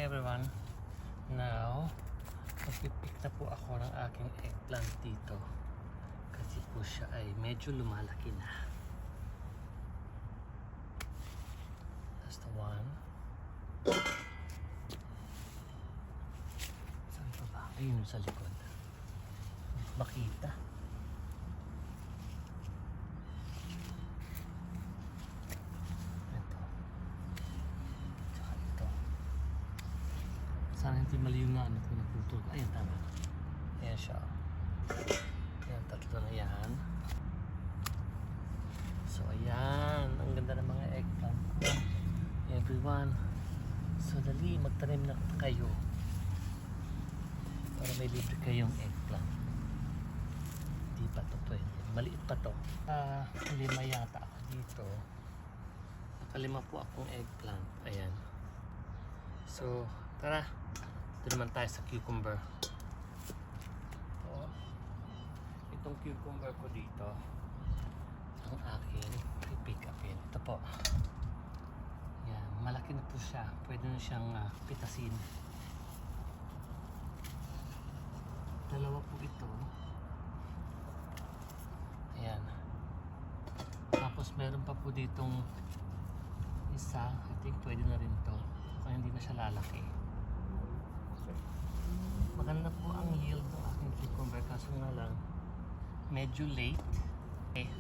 everyone. Now, magpipick na po ako ng aking eggplant dito. Kasi po siya ay medyo lumalaki na. That's the one. Saan pa ba? Ayun sa likod. Makita. Ito. Tsaka ito. Sana hindi mali yung ano kung naputol. Ayan, tama. Ayan siya. Ayan, tatlo na yan. So, ayan. Ang ganda ng mga eggplant ko. Everyone. So, dali, magtanim na kayo. Para may libre kayong eggplant. Hindi pa to pwede. Maliit pa to. Lima yata ako dito. Nakalima po akong eggplant. Ayan. So, tara. Ito naman tayo sa cucumber. So, itong cucumber ko dito, ang aking pick upin. Ito po. Yan, malaki na po siya. Pwede na siyang pitasin. Dalawa po ito. Ayan. Tapos meron pa po ditong isa. I think pwede na rin to. Kung hindi na siya lalaki. Maganda po ang yield ng aking cucumber. Kaso nga lang, medyo late. Okay.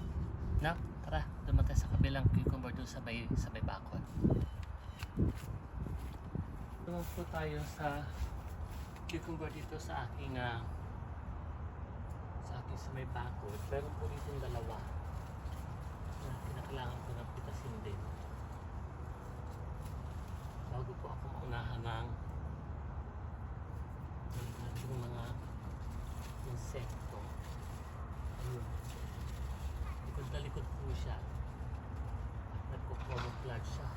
Na, tara, dumaan tayo sa kabilang cucumber dun sa may bakod. Dumaan po tayo sa cucumber dito sa aking sa may bakod. Pero po dito yung dalawa na kinakailangan ko ng pitasin din. Bago po ako maunahan ng yung mga insekto. Ayun. Likod na likod po siya. Nagpo-camouflage siya.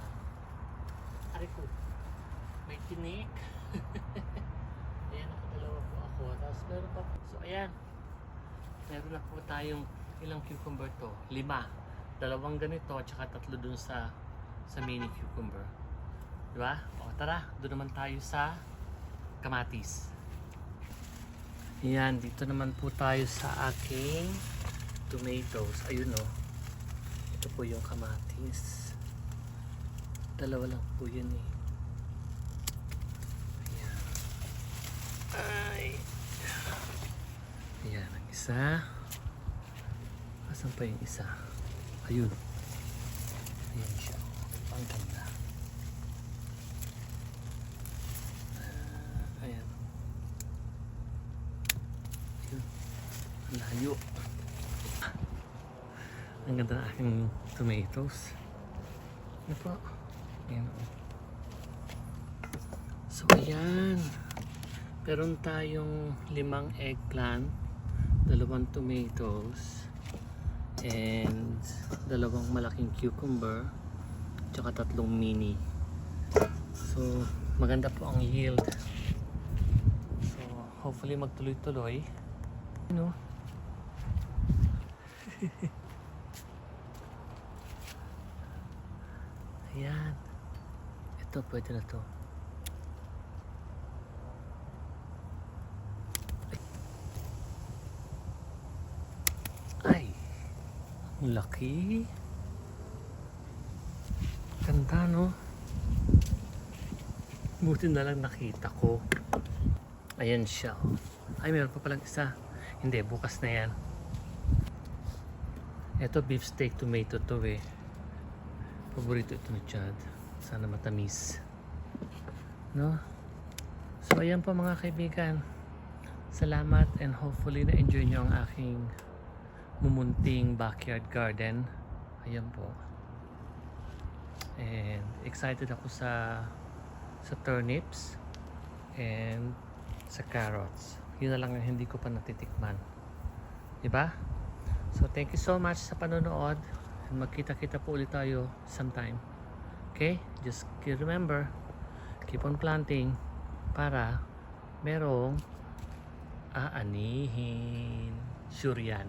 Ari ko, may tinik. Ayan, nakadalawa po ako. Tapos meron pa po. So ayan, meron na po tayong ilang cucumber to? 5. 2 ganito, tsaka 3 dun sa mini cucumber. Diba? O tara, doon naman tayo sa kamatis. Ayan, dito naman po tayo sa aking tomatoes. Ayun o. Ito po yung kamatis. 2 lang po yun eh. Ayan. Ay. Ayan, ang isa. Asan pa yung isa? Ayun. Ayan siya. Ang ganda. Ayan. Ayun. Ang layo. Ang ganda na aking tomatoes. Ano po? Ayan. So, ayan. Meron tayong 5 eggplant, 2 tomatoes, and 2 malaking cucumber, tsaka 3 mini. So, maganda po ang yield. So, hopefully magtuloy-tuloy. You know? Ayan. Ito, pwede na to. Ay, ang laki. Ganda, no? Buti na lang nakita ko. Ayan siya. Ay, meron pa palang isa. Hindi, bukas na yan. Ito, beefsteak tomato to eh. Paborito ito ni Chad. Sana matamis. No? So, ayan po mga kaibigan. Salamat and hopefully na-enjoy nyo ang aking mumunting backyard garden. Ayan po. And excited ako sa turnips and sa carrots. Yun na lang ang hindi ko pa natitikman. Diba? So thank you so much sa panonood. And magkita-kita po ulit tayo sometime. Okay? Just remember, keep on planting para merong aanihin. Sure yan.